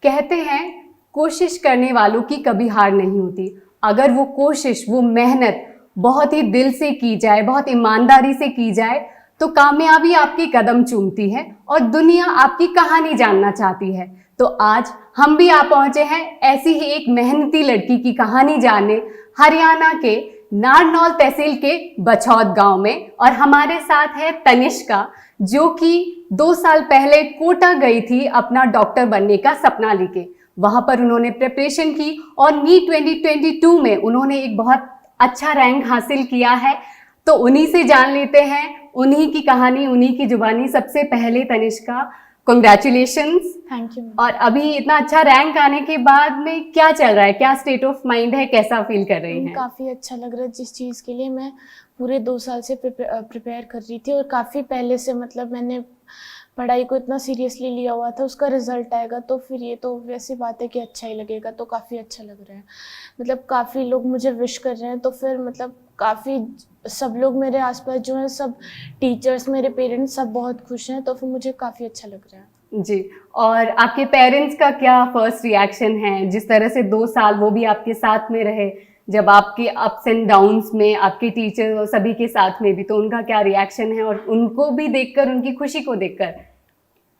कहते हैं कोशिश करने वालों की कभी हार नहीं होती। अगर वो कोशिश, वो मेहनत बहुत ही दिल से की जाए, बहुत ईमानदारी से की जाए, तो कामयाबी आपके कदम चूमती है और दुनिया आपकी कहानी जानना चाहती है। तो आज हम भी आ पहुंचे हैं ऐसी ही एक मेहनती लड़की की कहानी जानने, हरियाणा के नारनौल तहसील के बछौद गांव में। और हमारे साथ है तनिष्का, जो कि 2 साल पहले कोटा गई थी अपना डॉक्टर बनने का सपना लेके। वहां पर उन्होंने प्रिपरेशन की और नीट 2022 में उन्होंने एक बहुत अच्छा रैंक हासिल किया है। तो उन्हीं से जान लेते हैं, उन्हीं की कहानी, उन्हीं की जुबानी। सबसे पहले तनिष्का, कॉन्ग्रेचुलेशंस। Thank you. और अभी इतना अच्छा रैंक आने के बाद में क्या चल रहा है, क्या स्टेट ऑफ माइंड है, कैसा फील कर रही हैं? काफ़ी अच्छा लग रहा है। जिस चीज़ के लिए मैं पूरे 2 साल से प्रिपेयर कर रही थी और काफ़ी पहले से मतलब मैंने पढ़ाई को इतना सीरियसली लिया हुआ था, उसका रिजल्ट आएगा तो फिर ये तो वैसी बात है कि अच्छा ही लगेगा। तो काफ़ी अच्छा लग रहा है। मतलब काफ़ी लोग मुझे विश कर रहे हैं, तो फिर मतलब काफ़ी सब लोग मेरे आसपास जो हैं, सब टीचर्स, मेरे पेरेंट्स सब बहुत खुश हैं। तो फिर मुझे काफ़ी अच्छा लग रहा है जी। और आपके पेरेंट्स का क्या फर्स्ट रिएक्शन है? जिस तरह से 2 साल वो भी आपके साथ में रहे, जब आपके अप्स एंड डाउन्स में, आपके टीचर और सभी के साथ में भी, तो उनका क्या रिएक्शन है? और उनको भी देखकर, उनकी खुशी को देखकर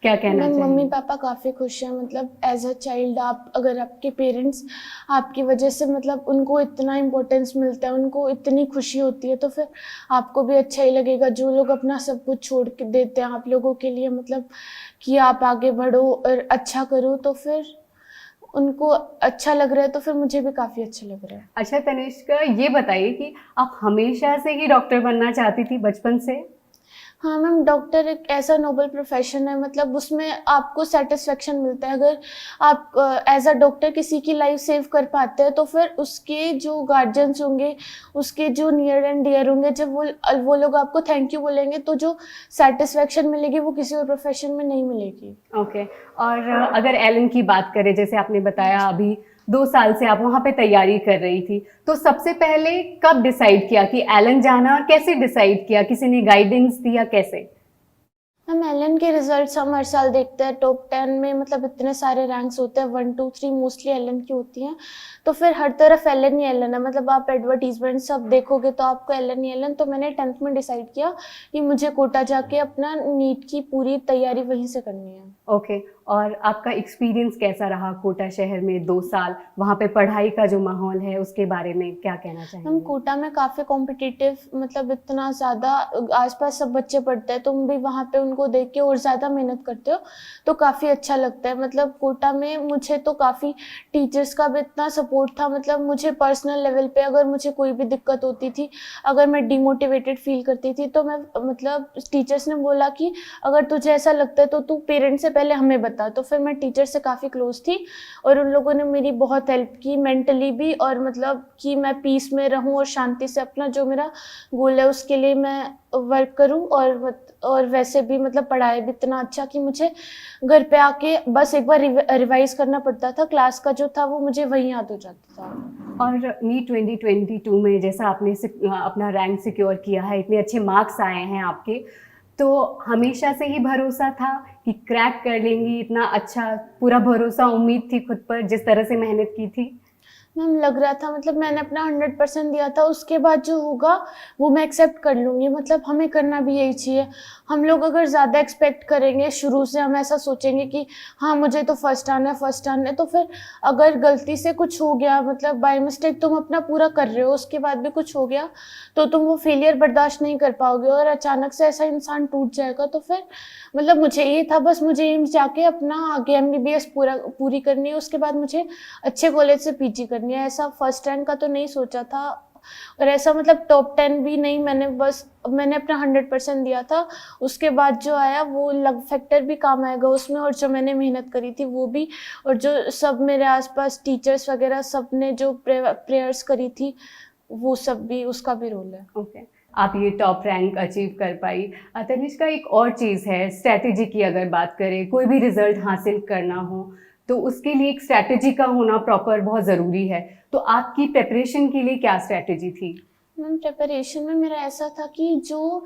क्या कहना मैम, चाहेंगे? मम्मी पापा काफ़ी खुश हैं। मतलब एज अ चाइल्ड, आप अगर आपके पेरेंट्स आपकी वजह से मतलब उनको इतना इम्पोर्टेंस मिलता है, उनको इतनी खुशी होती है, तो फिर आपको भी अच्छा ही लगेगा। जो लोग अपना सब कुछ छोड़ के देते हैं आप लोगों के लिए, मतलब कि आप आगे बढ़ो और अच्छा करो, तो फिर उनको अच्छा लग रहा है, तो फिर मुझे भी काफ़ी अच्छा लग रहा है। अच्छा तनिष्का, ये बताइए कि आप हमेशा से ही डॉक्टर बनना चाहती थी, बचपन से? हाँ मैम, डॉक्टर एक ऐसा नोबल प्रोफेशन है, मतलब उसमें आपको सेटिस्फेक्शन मिलता है। अगर आप एज अ डॉक्टर किसी की लाइफ सेव कर पाते हैं, तो फिर उसके जो गार्जियंस होंगे, उसके जो नियर एंड डियर होंगे, जब वो लोग आपको थैंक यू बोलेंगे, तो जो सेटिस्फेक्शन मिलेगी वो किसी और प्रोफेशन में नहीं मिलेगी। ओके। और अगर एलन की बात करें, जैसे आपने बताया अभी 2 साल से आप वहाँ पे तैयारी कर रही थी, तो सबसे पहले कब डिसाइड किया कि एलन जाना, और कैसे डिसाइड किया? किसी ने गाइडेंस दिया, कैसे? हम एलन के रिजल्ट्स हम हर साल देखते हैं। टॉप 10 में मतलब इतने सारे रैंक्स होते हैं, 1 2 3 मोस्टली एलन की होती हैं। तो फिर हर तरफ एलन ही एलन है, मतलब आप एडवर्टीजमेंट सब देखोगे तो आपको एलन ही एलन। तो मैंने 10th में डिसाइड किया कि मुझे कोटा जाके अपना नीट की पूरी तैयारी वहीं से करनी है। ओके। और आपका एक्सपीरियंस कैसा रहा कोटा शहर में 2 साल? वहाँ पे पढ़ाई का जो माहौल है, उसके बारे में क्या कहना हम चाहेंगे? कोटा में काफ़ी कॉम्पिटिटिव, मतलब इतना ज़्यादा आसपास सब बच्चे पढ़ते हैं, तुम भी वहाँ पे उनको देख के और ज़्यादा मेहनत करते हो, तो काफ़ी अच्छा लगता है। मतलब कोटा में मुझे तो काफ़ी टीचर्स का भी इतना सपोर्ट था। मतलब मुझे पर्सनल लेवल पे अगर मुझे कोई भी दिक्कत होती थी, अगर मैं डिमोटिवेटेड फील करती थी, तो मैं मतलब टीचर्स ने बोला कि अगर तुझे ऐसा लगता है तो तू पेरेंट्स से पहले हमें बता। तो फिर मैं टीचर से काफ़ी क्लोज थी और उन लोगों ने मेरी बहुत हेल्प की मेंटली भी, और मतलब कि मैं पीस में रहूं और शांति से अपना जो मेरा गोल है उसके लिए मैं वर्क करूं। और वैसे भी मतलब पढ़ाई भी इतना अच्छा कि मुझे घर पे आके बस एक बार रिवाइज करना पड़ता था। क्लास का जो था वो मुझे वहीं याद हो जाता था। और नीट 2022 में जैसा आपने अपना रैंक सिक्योर किया है, इतने अच्छे मार्क्स आए हैं आपके, तो हमेशा से ही भरोसा था कि क्रैक कर लेंगी? इतना अच्छा पूरा भरोसा, उम्मीद थी खुद पर, जिस तरह से मेहनत की थी? मैम, लग रहा था, मतलब मैंने अपना 100% दिया था। उसके बाद जो होगा वो मैं एक्सेप्ट कर लूँगी। मतलब हमें करना भी यही चाहिए। हम लोग अगर ज़्यादा एक्सपेक्ट करेंगे, शुरू से हम ऐसा सोचेंगे कि हाँ मुझे तो फर्स्ट आना है, फर्स्ट आना है, तो फिर अगर गलती से कुछ हो गया, मतलब बाय मिस्टेक तुम अपना पूरा कर रहे हो, उसके बाद भी कुछ हो गया, तो तुम वो फेलियर बर्दाश्त नहीं कर पाओगे और अचानक से ऐसा इंसान टूट जाएगा। तो फिर मतलब मुझे ये था, बस मुझे एम्स जाके अपना आगे MBBS पूरी करनी है, उसके बाद मुझे अच्छे कॉलेज से PG करनी है। ऐसा फर्स्ट रैंक का तो नहीं सोचा था, और ऐसा मतलब टॉप 10 भी नहीं। मैंने अपना 100% दिया था। उसके बाद जो आया वो लक फैक्टर भी काम आएगा उसमें, और जो मैंने मेहनत करी थी वो भी, और जो सब मेरे आसपास टीचर्स वगैरह सब ने जो प्रेयर्स करी थी वो सब भी, उसका भी रोल है। ओके। आप ये टॉप रैंक अचीव कर पाई। तनिष्का, एक और चीज़ है, स्ट्रैटेजी की अगर बात करें, कोई भी रिजल्ट हासिल करना हो तो उसके लिए एक स्ट्रैटेजी का होना प्रॉपर बहुत ज़रूरी है। तो आपकी प्रिपरेशन के लिए क्या स्ट्रैटेजी थी? मैम, प्रिपरेशन में मेरा ऐसा था कि जो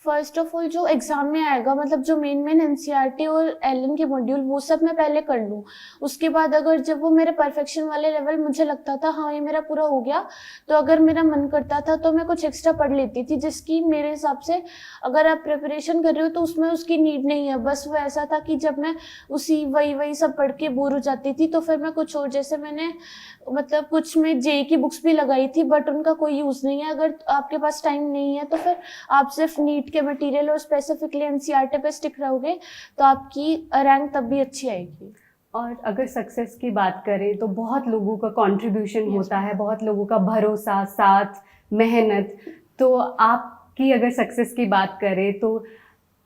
फर्स्ट ऑफ ऑल जो एग्जाम में आएगा, मतलब जो मेन एनसीईआरटी और एलन के मॉड्यूल, वो सब मैं पहले कर लूँ। उसके बाद अगर जब वो मेरे परफेक्शन वाले लेवल मुझे लगता था हाँ ये मेरा पूरा हो गया, तो अगर मेरा मन करता था तो मैं कुछ एक्स्ट्रा पढ़ लेती थी, जिसकी मेरे हिसाब से अगर आप प्रिपरेशन कर रहे हो तो उसमें उसकी नीड नहीं है। बस वो ऐसा था कि जब मैं उसी वही सब पढ़ के बोर हो जाती थी तो फिर मैं कुछ और, जैसे मैंने मतलब कुछ में जेई की बुक्स भी लगाई थी, बट उनका कोई यूज़ नहीं है। अगर आपके पास टाइम नहीं है तो फिर आप सिर्फ नीट के मटेरियल और स्पेसिफिकली एनसीईआरटी पे स्टिक रहोगे तो आपकी रैंक तब भी अच्छी आएगी। और अगर सक्सेस की बात करें तो बहुत लोगों का कंट्रीब्यूशन होता है, बहुत लोगों का भरोसा, साथ, मेहनत। तो आपकी अगर सक्सेस की बात करें तो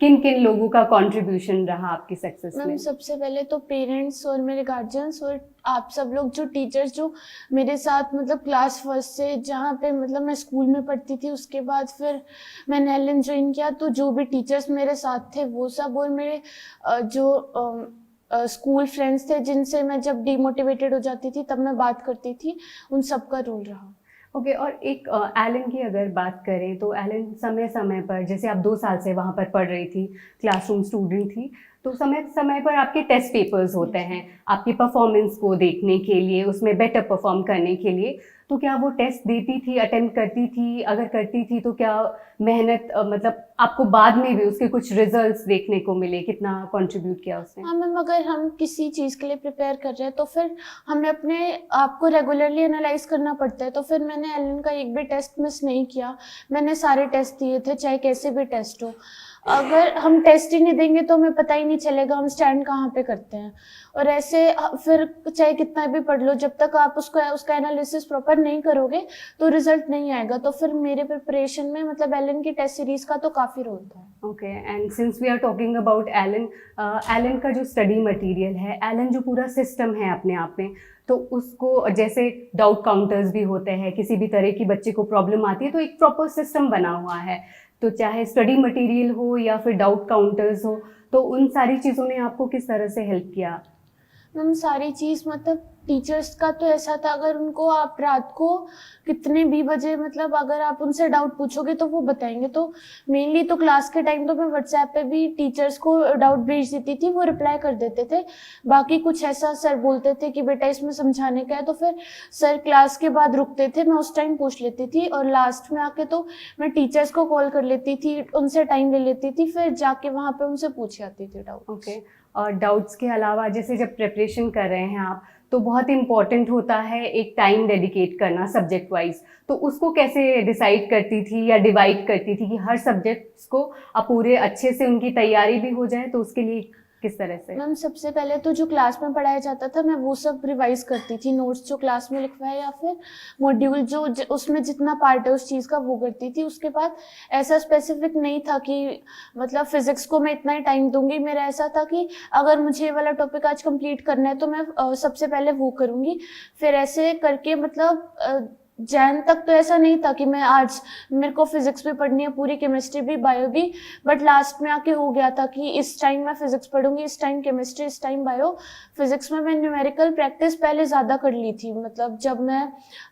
किन किन लोगों का कंट्रीब्यूशन रहा आपकी सक्सेस में? मैम सबसे पहले तो पेरेंट्स और मेरे गार्जियंस और आप सब लोग जो टीचर्स जो मेरे साथ मतलब क्लास फर्स्ट से जहाँ पे मतलब मैं स्कूल में पढ़ती थी, उसके बाद फिर मैंने एलन ज्वाइन किया, तो जो भी टीचर्स मेरे साथ थे वो सब, और मेरे जो स्कूल फ्रेंड्स थे जिनसे मैं जब डीमोटिवेटेड हो जाती थी तब मैं बात करती थी, उन सब का रोल रहा। ओके और एक एलन की अगर बात करें तो एलन समय समय पर, जैसे आप 2 साल से वहाँ पर पढ़ रही थी, क्लासरूम स्टूडेंट थी, तो समय समय पर आपके टेस्ट पेपर्स होते हैं आपकी परफॉर्मेंस को देखने के लिए, उसमें बेटर परफॉर्म करने के लिए। तो क्या वो टेस्ट देती थी, अटेम्प्ट करती थी? अगर करती थी तो क्या मेहनत मतलब आपको बाद में भी उसके कुछ रिजल्ट्स देखने को मिले? कितना कंट्रीब्यूट किया उसने? हाँ मैम, अगर हम किसी चीज़ के लिए प्रिपेयर कर रहे हैं तो फिर हमें अपने आप को रेगुलरली एनालाइज करना पड़ता है। तो फिर मैंने एलन का एक भी टेस्ट मिस नहीं किया, मैंने सारे टेस्ट दिए थे, चाहे कैसे भी टेस्ट हो। अगर हम टेस्ट ही नहीं देंगे तो हमें पता ही नहीं चलेगा हम स्टैंड कहाँ पे करते हैं। और ऐसे फिर चाहे कितना भी पढ़ लो, जब तक आप उसका एनालिसिस प्रॉपर नहीं करोगे तो रिजल्ट नहीं आएगा। तो फिर मेरे प्रिपरेशन में मतलब एलन की टेस्ट सीरीज का तो काफ़ी रोल था। Okay, and since we are talking about Allen, Allen का जो स्टडी मटेरियल है, एलन जो पूरा सिस्टम है अपने आप में, तो उसको जैसे डाउट काउंटर्स भी होते हैं, किसी भी तरह की बच्चे को प्रॉब्लम आती है तो एक प्रॉपर सिस्टम बना हुआ है। तो चाहे स्टडी मटेरियल हो या फिर डाउट काउंटर्स हो, तो उन सारी चीज़ों ने आपको किस तरह से हेल्प किया? मैम सारी चीज़ मतलब टीचर्स का तो ऐसा था, अगर उनको आप रात को कितने भी बजे मतलब अगर आप उनसे डाउट पूछोगे तो वो बताएंगे। तो मेनली तो क्लास के टाइम तो मैं व्हाट्सएप पे भी टीचर्स को डाउट भेज देती थी, वो रिप्लाई कर देते थे। बाकी कुछ ऐसा सर बोलते थे कि बेटा इसमें समझाने का है तो फिर सर क्लास के बाद रुकते थे, मैं उस टाइम पूछ लेती थी। और लास्ट में आके तो मैं टीचर्स को कॉल कर लेती थी, उनसे टाइम ले लेती थी, फिर जाके वहाँ पे उनसे पूछ आती थी डाउट। ओके, और डाउट्स के अलावा जैसे जब प्रिपरेशन कर रहे हैं आप, तो बहुत इम्पॉर्टेंट होता है एक टाइम डेडिकेट करना सब्जेक्ट वाइज। तो उसको कैसे डिसाइड करती थी या डिवाइड करती थी कि हर सब्जेक्ट्स को आप पूरे अच्छे से उनकी तैयारी भी हो जाए, तो उसके लिए किस तरह से? मैम सबसे पहले तो जो क्लास में पढ़ाया जाता था मैं वो सब रिवाइज करती थी, नोट्स जो क्लास में लिखवाए या फिर मॉड्यूल जो उसमें जितना पार्ट है उस चीज़ का वो करती थी। उसके बाद ऐसा स्पेसिफिक नहीं था कि मतलब फिजिक्स को मैं इतना ही टाइम दूंगी, मेरा ऐसा था कि अगर मुझे ये वाला टॉपिक आज कंप्लीट करना है तो मैं सबसे पहले वो करूँगी। फिर ऐसे करके मतलब जैन तक तो ऐसा नहीं था कि मैं आज मेरे को फिजिक्स भी पढ़नी है, पूरी केमिस्ट्री भी, बायो भी, बट लास्ट में आके हो गया था कि इस टाइम मैं फिजिक्स पढ़ूंगी, इस टाइम केमिस्ट्री, इस टाइम बायो। फिजिक्स में मैं न्यूमेरिकल प्रैक्टिस पहले ज़्यादा कर ली थी, मतलब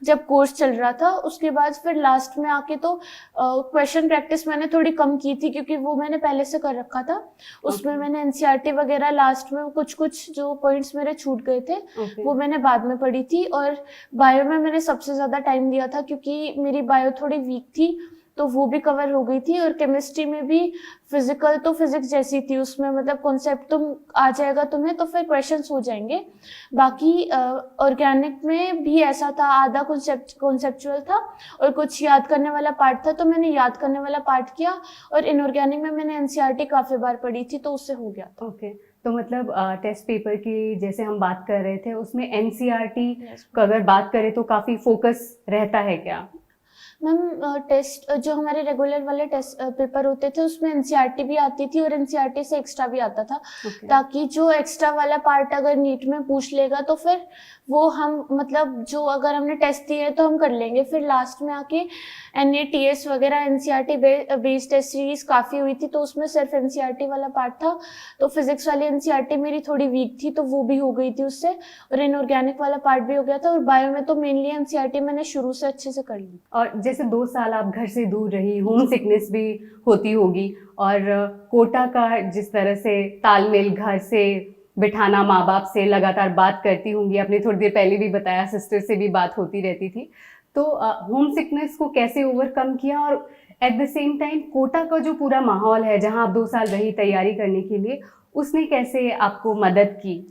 जब कोर्स चल रहा था। उसके बाद फिर लास्ट में आके तो क्वेश्चन प्रैक्टिस मैंने थोड़ी कम की थी क्योंकि वो मैंने पहले से कर रखा था। उसमें मैंने एनसीईआरटी वगैरह लास्ट में कुछ जो पॉइंट्स मेरे छूट गए थे वो मैंने बाद में पढ़ी थी। और बायो में मैंने सबसे ज़्यादा टाइम दिया था क्योंकि मेरी बायो थोड़ी वीक थी तो वो भी कवर हो गई थी। और केमिस्ट्री में भी फिजिकल तो फिजिक्स जैसी थी, उसमें मतलब कॉन्सेप्ट तुम आ जाएगा तुम्हें तो फिर क्वेश्चंस हो जाएंगे। बाकी ऑर्गेनिक में भी ऐसा था, आधा कॉन्सेप्चुअल था और कुछ याद करने वाला पार्ट था, तो मैंने याद करने वाला पार्ट किया। और इनऑर्गेनिक में मैंने एनसीईआरटी काफ़ी बार पढ़ी थी तो उससे हो गया था। ओके, तो मतलब टेस्ट पेपर की जैसे हम बात कर रहे थे उसमें एनसीईआरटी को अगर बात करें तो काफ़ी फोकस रहता है क्या? मैम टेस्ट जो हमारे रेगुलर वाले टेस्ट पेपर होते थे उसमें एनसीईआरटी भी आती थी और एनसीईआरटी से एक्स्ट्रा भी आता था। ताकि जो एक्स्ट्रा वाला पार्ट अगर नीट में पूछ लेगा तो फिर वो हम मतलब जो अगर हमने टेस्ट दिए तो हम कर लेंगे। फिर लास्ट में आके NATS वगैरह एनसीईआरटी बेस्ड टेस्ट सीरीज काफ़ी हुई थी तो उसमें सिर्फ एनसीईआरटी वाला पार्ट था। तो फिजिक्स वाली एनसीईआरटी मेरी थोड़ी वीक थी तो वो भी हो गई थी उससे, और इनऑर्गेनिक वाला पार्ट भी हो गया था। और बायो में तो मेनली एनसीईआरटी मैंने शुरू से अच्छे से कर ली। और जैसे 2 साल आप घर से दूर रही, होम सिकनेस भी होती होगी, और कोटा का जिस तरह से तालमेल घर से बिठाना, माँ बाप से लगातार बात करती होंगी, आपने थोड़ी देर पहले भी बताया सिस्टर से भी बात होती रहती थी, तो होम सिकनेस को कैसे ओवरकम किया, और at the same time Kota का जो पूरा माहौल है जहाँ आप 2 साल रही तैयारी करने के लिए, उसने कैसे आपको मदद की?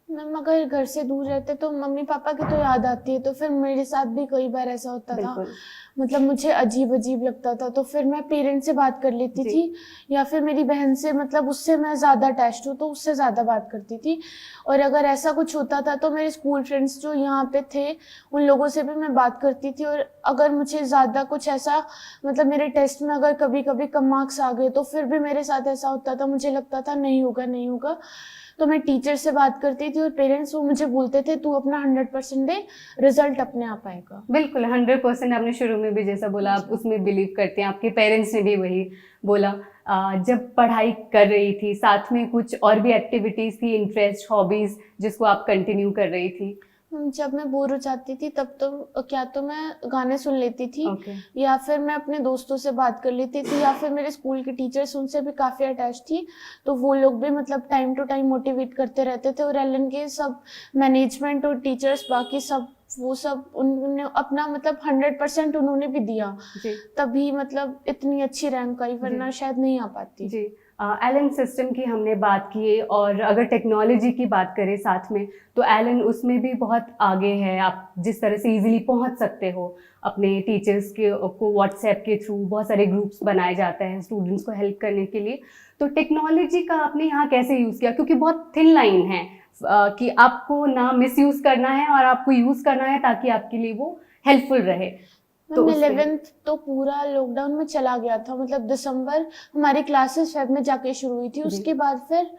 मैम अगर घर से दूर रहते तो मम्मी पापा की तो याद आती है, तो फिर मेरे साथ भी कई बार ऐसा होता था, बिल्कुल। मतलब मुझे अजीब अजीब लगता था, तो फिर मैं पेरेंट्स से बात कर लेती जी। थी, या फिर मेरी बहन से, मतलब उससे मैं ज़्यादा अटैच्ड हूँ तो उससे ज़्यादा बात करती थी। और अगर ऐसा कुछ होता था तो मेरे स्कूल फ्रेंड्स जो यहाँ पे थे उन लोगों से भी मैं बात करती थी। और अगर मुझे ज़्यादा कुछ ऐसा, मतलब मेरे टेस्ट में अगर कभी कभी कम मार्क्स आ गए तो फिर भी मेरे साथ ऐसा होता था, मुझे लगता था नहीं होगा नहीं होगा, तो मैं टीचर से बात करती थी और पेरेंट्स वो मुझे बोलते थे तू अपना 100% दे, रिजल्ट अपने आप आएगा। बिल्कुल 100% आपने शुरू में भी जैसा बोला आप उसमें बिलीव करते हैं, आपके पेरेंट्स ने भी वही बोला। जब पढ़ाई कर रही थी साथ में कुछ और भी एक्टिविटीज़ थी, इंटरेस्ट, हॉबीज़ जिसको आप कंटिन्यू कर रही थी? जब मैं बोर हो जाती थी तब तो क्या तो मैं गाने सुन लेती थी, ओके। या फिर मैं अपने दोस्तों से बात कर लेती थी, या फिर मेरे स्कूल के टीचर्स उनसे भी काफ़ी अटैच थी, तो वो लोग भी मतलब टाइम टू टाइम मोटिवेट करते रहते थे। और एलन के सब मैनेजमेंट और टीचर्स बाकी सब, वो सब उन्होंने अपना मतलब 100% उन्होंने भी दिया, जी तभी मतलब इतनी अच्छी रैंक आई, वरना शायद नहीं आ पाती। जी। एलन सिस्टम की हमने बात की, और अगर टेक्नोलॉजी की बात करें साथ में, तो एलन उसमें भी बहुत आगे है। आप जिस तरह से इजीली पहुंच सकते हो अपने टीचर्स के को, व्हाट्सएप के थ्रू बहुत सारे ग्रुप्स बनाए जाते हैं स्टूडेंट्स को हेल्प करने के लिए। तो टेक्नोलॉजी का आपने यहाँ कैसे यूज़ किया, क्योंकि बहुत थिन लाइन है कि आपको ना मिसयूज़ करना है और आपको यूज़ करना है ताकि आपके लिए वो हेल्पफुल रहे। तो मैम उसमें 11th तो पूरा लॉकडाउन में चला गया था, मतलब दिसंबर हमारी क्लासेस फेब में जाके शुरू हुई थी, जी। उसके बाद फिर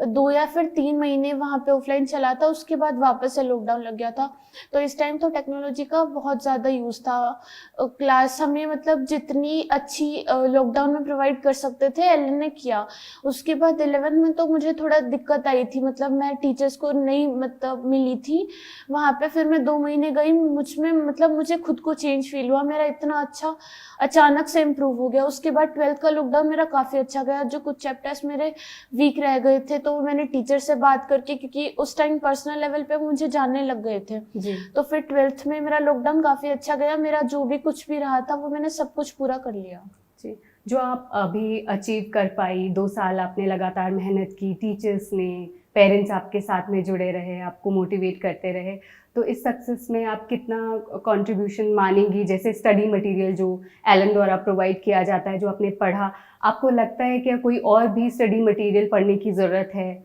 2 या फिर 3 महीने वहाँ पे ऑफलाइन चला था, उसके बाद वापस से लॉकडाउन लग गया था। तो इस टाइम तो टेक्नोलॉजी का बहुत ज़्यादा यूज़ था। क्लास हमें मतलब जितनी अच्छी लॉकडाउन में प्रोवाइड कर सकते थे एलन ने किया। उसके बाद 11th में तो मुझे थोड़ा दिक्कत आई थी, मतलब मैं टीचर्स को नहीं मतलब मिली थी वहाँ पे। फिर मैं 2 महीने गई, मुझे खुद को चेंज फील हुआ, मेरा इतना अच्छा अचानक से इम्प्रूव हो गया। उसके बाद 12th का लॉकडाउन मेरा काफ़ी अच्छा गया। जो कुछ चैप्टर्स मेरे वीक रह गए थे तो मैंने टीचर से बात करके, क्योंकि उस टाइम पर्सनल लेवल पे मुझे जानने लग गए थे, जी तो फिर 12th में मेरा लॉकडाउन काफ़ी अच्छा गया। मेरा जो भी कुछ भी रहा था वो मैंने सब कुछ पूरा कर लिया। जी। जो आप अभी अचीव कर पाई, 2 साल आपने लगातार मेहनत की, टीचर्स ने, पेरेंट्स आपके साथ में जुड़े रहे, आपको मोटिवेट करते रहे, तो इस सक्सेस में आप कितना कंट्रीब्यूशन मानेंगी? जैसे स्टडी मटेरियल जो एलन द्वारा प्रोवाइड किया जाता है, जो आपने पढ़ा, आपको लगता है कि कोई और भी स्टडी मटेरियल पढ़ने की ज़रूरत है?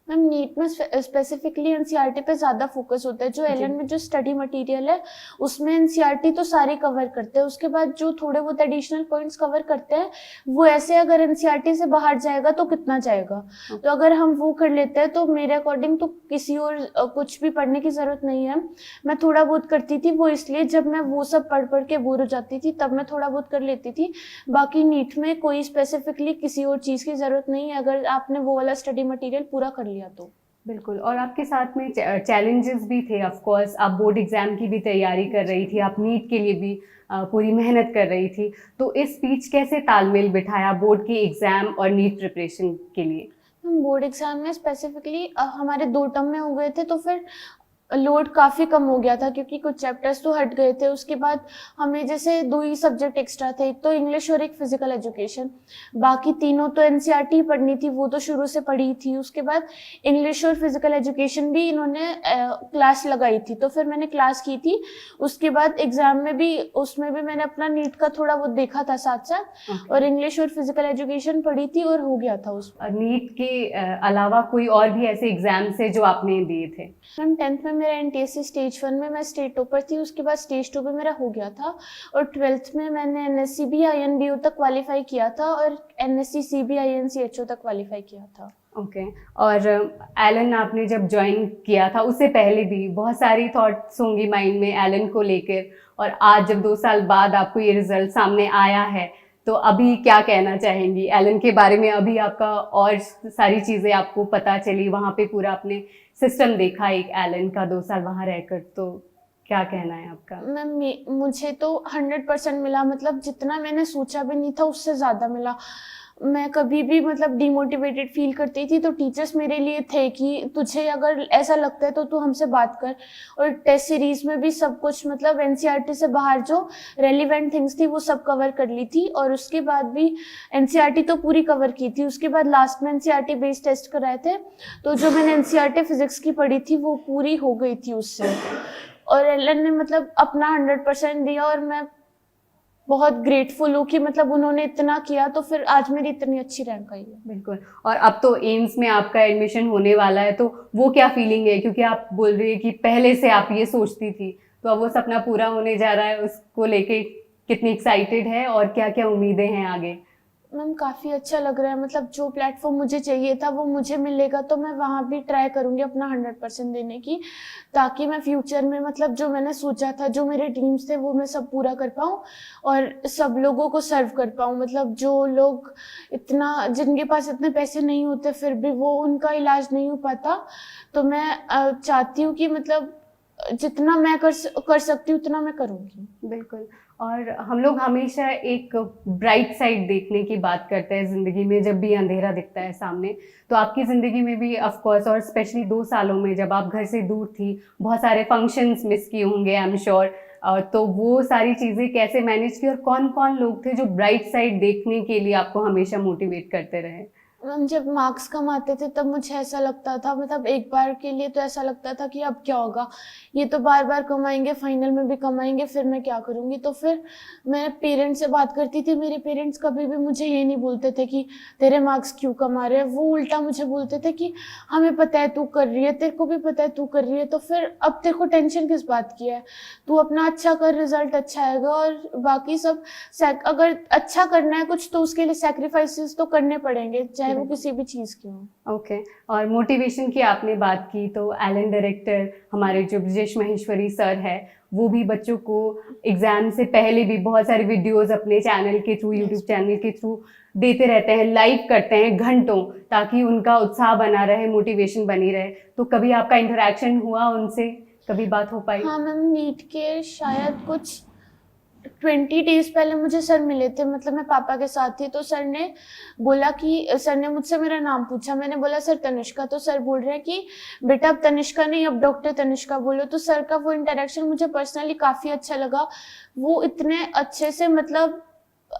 मैम नीट में स्पेसिफिकली एनसीईआरटी पे ज़्यादा फोकस होता है। जो एलन में जो स्टडी मटेरियल है उसमें एनसीईआरटी तो सारे कवर करते हैं, उसके बाद जो थोड़े बहुत एडिशनल पॉइंट्स कवर करते हैं वो ऐसे, अगर एनसीईआरटी से बाहर जाएगा तो कितना जाएगा। तो अगर हम वो कर लेते हैं तो मेरे अकॉर्डिंग तो किसी और कुछ भी पढ़ने की ज़रूरत नहीं है। मैं थोड़ा बहुत करती थी वो, इसलिए जब मैं वो सब पढ़ पढ़ के बोर हो जाती थी तब मैं थोड़ा बहुत कर लेती थी। बाकी नीट में कोई स्पेसिफिकली किसी और चीज़ की ज़रूरत नहीं है, अगर आपने वो वाला स्टडी मटेरियल पूरा कर लिया तो। बिल्कुल। और आपके साथ में चैलेंजेस भी थे, ऑफ कोर्स आप बोर्ड एग्जाम की भी तैयारी कर रही थी, आप नीट के लिए भी पूरी मेहनत कर रही थी, तो इस बीच कैसे तालमेल बिठाया बोर्ड के एग्जाम और नीट प्रिपरेशन के लिए? हम बोर्ड एग्जाम में स्पेसिफिकली हमारे 2 टर्म में हो गए थे, तो फिर लोड काफ़ी कम हो गया था क्योंकि कुछ चैप्टर्स तो हट गए थे। उसके बाद हमें जैसे 2 ही सब्जेक्ट एक्स्ट्रा थे, एक तो इंग्लिश और एक फिजिकल एजुकेशन। बाकी तीनों तो एनसीईआरटी ही पढ़नी थी, वो तो शुरू से पढ़ी थी। उसके बाद इंग्लिश और फिजिकल एजुकेशन भी इन्होंने क्लास लगाई थी, तो फिर मैंने क्लास की थी। उसके बाद एग्जाम में भी, उसमें भी मैंने अपना नीट का थोड़ा बहुत देखा था साथ साथ, और इंग्लिश और फिजिकल एजुकेशन पढ़ी थी और हो गया था उस। नीट के अलावा कोई और भी ऐसे एग्जाम्स है जो आपने दिए थे? मैम 10th में मेरा एनटीएससी स्टेज 1 में मैं स्टेट टॉपर थी, उसके बाद स्टेज 2 पे मेरा हो गया था। और 12th में मैंने एनएससीबी आईएनबीओ तक क्वालिफाई किया था और एनएससी सीबी आईएनसीएचओ तक क्वालिफाई किया था। ओके। और एलन आपने जब ज्वाइन किया था उससे पहले भी बहुत सारी थॉट्स होंगी माइंड में एलन को लेकर, और आज जब 2 साल बाद आपको ये रिजल्ट सामने आया है, तो अभी क्या कहना चाहेंगी एलन के बारे में? अभी आपका और सारी चीज़ें आपको पता चली, वहाँ पे पूरा आपने सिस्टम देखा एक एलन का 2 साल वहाँ रहकर, तो क्या कहना है आपका? मैम मुझे तो 100% मिला, मतलब जितना मैंने सोचा भी नहीं था उससे ज़्यादा मिला। मैं कभी भी मतलब डिमोटिवेटेड फील करती थी तो टीचर्स मेरे लिए थे कि तुझे अगर ऐसा लगता है तो तू हमसे बात कर। और टेस्ट सीरीज में भी सब कुछ मतलब एनसीईआरटी से बाहर जो रेलिवेंट थिंग्स थी वो सब कवर कर ली थी। और उसके बाद भी एनसीईआरटी तो पूरी कवर की थी, उसके बाद लास्ट में एनसीईआरटी बेस्ड टेस्ट कराए थे, तो जो मैंने एनसीईआरटी फिजिक्स की पढ़ी थी वो पूरी हो गई थी उससे। और एलन ने मतलब अपना 100% दिया और मैं बहुत ग्रेटफुल हूँ कि मतलब उन्होंने इतना किया तो फिर आज मेरी इतनी अच्छी रैंक आई है। बिल्कुल। और अब तो एम्स में आपका एडमिशन होने वाला है, तो वो क्या फीलिंग है? क्योंकि आप बोल रही है कि पहले से आप ये सोचती थी, तो अब वो सपना पूरा होने जा रहा है, उसको लेके कितनी एक्साइटेड है और क्या क्या उम्मीदें हैं आगे? मैम काफ़ी अच्छा लग रहा है, मतलब जो प्लेटफॉर्म मुझे चाहिए था वो मुझे मिलेगा तो मैं वहाँ भी ट्राई करूँगी अपना 100% देने की, ताकि मैं फ्यूचर में मतलब जो मैंने सोचा था, जो मेरे ड्रीम्स थे वो मैं सब पूरा कर पाऊँ और सब लोगों को सर्व कर पाऊँ। मतलब जो लोग इतना, जिनके पास इतने पैसे नहीं होते फिर भी वो उनका इलाज नहीं हो पाता, तो मैं चाहती हूँ कि मतलब जितना मैं कर सकती हूँ उतना मैं करूँगी। बिल्कुल। और हम लोग हमेशा एक ब्राइट साइड देखने की बात करते हैं ज़िंदगी में, जब भी अंधेरा दिखता है सामने। तो आपकी ज़िंदगी में भी ऑफ कोर्स, और स्पेशली 2 सालों में जब आप घर से दूर थी, बहुत सारे फंक्शंस मिस किए होंगे आई एम श्योर। तो वो सारी चीज़ें कैसे मैनेज की, और कौन कौन लोग थे जो ब्राइट साइड देखने के लिए आपको हमेशा मोटिवेट करते रहे? मैम जब मार्क्स कम आते थे तब मुझे ऐसा लगता था, मतलब एक बार के लिए तो ऐसा लगता था कि अब क्या होगा, ये तो बार बार कमाएंगे, फाइनल में भी कमाएंगे, फिर मैं क्या करूँगी। तो फिर मैं पेरेंट्स से बात करती थी, मेरे पेरेंट्स कभी भी मुझे ये नहीं बोलते थे कि तेरे मार्क्स क्यों कम आ रहे हैं, वो उल्टा मुझे बोलते थे कि हमें पता है तू कर रही है, तेरे को भी पता है तू कर रही है, तो फिर अब तेरे को टेंशन किस बात की है, तू अपना अच्छा कर, रिजल्ट अच्छा आएगा। और बाकी सब अगर अच्छा करना है कुछ तो उसके लिए सैक्रिफाइसेस तो करने पड़ेंगे, चाहे वो किसी भी चीज़ की हो। ओके। और मोटिवेशन की आपने बात की, तो एलन डायरेक्टर हमारे जो ब्रजेश महेश्वरी सर है, वो भी बच्चों को एग्जाम से पहले भी बहुत सारी वीडियोस अपने चैनल के थ्रू, यूट्यूब चैनल के थ्रू देते रहते हैं, लाइव करते हैं घंटों, ताकि उनका उत्साह बना रहे, मोटिवेशन बनी रहे। तो कभी आपका इंटरेक्शन हुआ उनसे, कभी बात हो पाई? हाँ मैम, नीट के शायद कुछ 20 डेज पहले मुझे सर मिले थे, मतलब मैं पापा के साथ थी, तो सर ने बोला कि, सर ने मुझसे मेरा नाम पूछा, मैंने बोला सर तनिष्का, तो सर बोल रहे हैं कि बेटा अब तनिष्का नहीं, अब डॉक्टर तनिष्का बोलो। तो सर का वो इंटरेक्शन मुझे पर्सनली काफ़ी अच्छा लगा। वो इतने अच्छे से, मतलब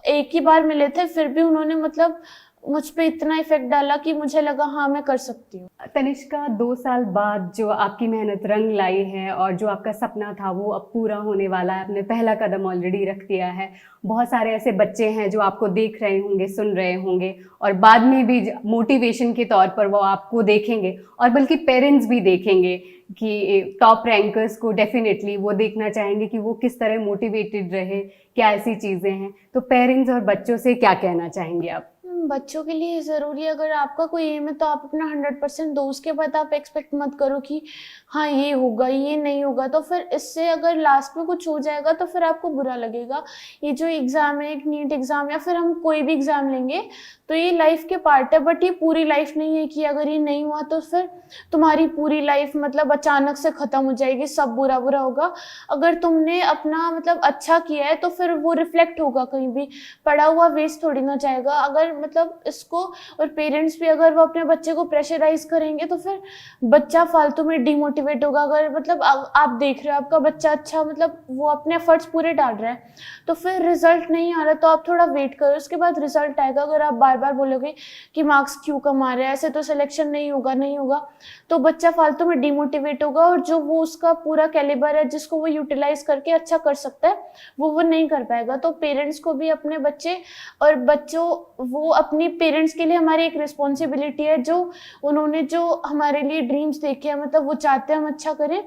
एक ही बार मिले थे फिर भी उन्होंने मतलब मुझ पे इतना इफेक्ट डाला कि मुझे लगा हाँ मैं कर सकती हूँ। तनिष्का, 2 साल बाद जो आपकी मेहनत रंग लाई है और जो आपका सपना था वो अब पूरा होने वाला है, आपने पहला कदम ऑलरेडी रख दिया है। बहुत सारे ऐसे बच्चे हैं जो आपको देख रहे होंगे, सुन रहे होंगे, और बाद में भी मोटिवेशन के तौर पर वो आपको देखेंगे, और बल्कि पेरेंट्स भी देखेंगे कि टॉप रैंकर्स को डेफिनेटली वो देखना चाहेंगे कि वो किस तरह मोटिवेटेड रहे, क्या ऐसी चीज़ें हैं। तो पेरेंट्स और बच्चों से क्या कहना चाहेंगे आप? बच्चों के लिए ज़रूरी है, अगर आपका कोई एम है तो आप अपना 100% दो, उसके बाद आप एक्सपेक्ट मत करो कि हाँ ये होगा ये नहीं होगा, तो फिर इससे अगर लास्ट में कुछ हो जाएगा तो फिर आपको बुरा लगेगा। ये जो एग्ज़ाम है, एक नीट एग्ज़ाम या फिर हम कोई भी एग्ज़ाम लेंगे तो ये लाइफ के पार्ट है, बट ये पूरी लाइफ नहीं है कि अगर ये नहीं हुआ तो फिर तुम्हारी पूरी लाइफ मतलब अचानक से ख़त्म हो जाएगी, सब बुरा बुरा होगा। अगर तुमने अपना मतलब अच्छा किया है तो फिर वो रिफ्लेक्ट होगा कहीं भी, पढ़ा हुआ वेस्ट थोड़ी ना जाएगा। अगर मतलब इसको, और पेरेंट्स भी अगर वो अपने बच्चे को प्रेशराइज करेंगे तो फिर बच्चा फालतू में डिमोटिवेट होगा। अगर मतलब आप देख रहे हो आपका बच्चा अच्छा मतलब वो अपने एफर्ट्स पूरे डाल रहा है तो फिर रिजल्ट नहीं आ रहा तो आप थोड़ा वेट करो, उसके बाद रिजल्ट आएगा। अगर आप बार बार बोलोगे कि मार्क्स क्यों कम आ रहे हैं, ऐसे तो सिलेक्शन नहीं होगा नहीं होगा, तो बच्चा फालतू में डिमोटिवेट होगा और जो वो उसका पूरा कैलिबर है जिसको वो यूटिलाइज करके अच्छा कर सकता है वो नहीं कर पाएगा। तो पेरेंट्स को भी अपने बच्चे और बच्चों, वो अपनी पेरेंट्स के लिए हमारी एक रिस्पॉन्सिबिलिटी है, जो उन्होंने जो हमारे लिए ड्रीम्स देखे हैं, मतलब वो चाहते हैं हम अच्छा करें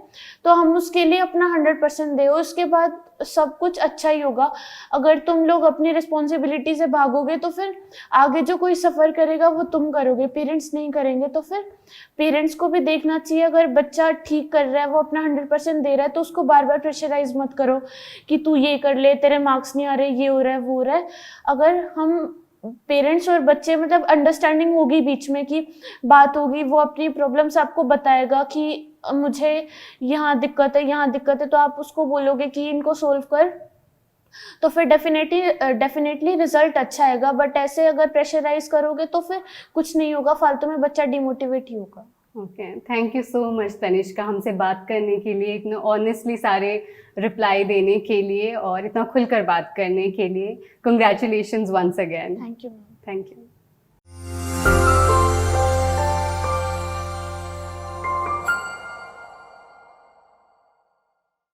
तो हम उसके लिए अपना 100% दें, उसके बाद सब कुछ अच्छा ही होगा। अगर तुम लोग अपनी रिस्पॉन्सिबिलिटी से भागोगे तो फिर आगे जो कोई सफ़र करेगा वो तुम करोगे, पेरेंट्स नहीं करेंगे। तो फिर पेरेंट्स को भी देखना चाहिए, अगर बच्चा ठीक कर रहा है, वो अपना 100% दे रहा है तो उसको बार बार प्रेशराइज मत करो कि तू ये कर ले, तेरे मार्क्स नहीं आ रहे, ये हो रहा है वो हो रहा है। अगर हम पेरेंट्स और बच्चे मतलब अंडरस्टैंडिंग होगी बीच में, कि बात होगी, वो अपनी प्रॉब्लम्स आपको बताएगा कि मुझे यहाँ दिक्कत है, यहाँ दिक्कत है, तो आप उसको बोलोगे कि इनको सोल्व कर, तो फिर डेफिनेटली रिजल्ट अच्छा आएगा। बट ऐसे अगर प्रेशराइज करोगे तो फिर कुछ नहीं होगा, फालतू में बच्चा डिमोटिवेट ही होगा। Okay, thank you so much Tanishka, हमसे बात करने के लिए, इतना ऑनेस्टली सारे रिप्लाई देने के लिए और इतना खुलकर बात करने के लिए। Congratulations once again. Thank you ma'am. Thank you.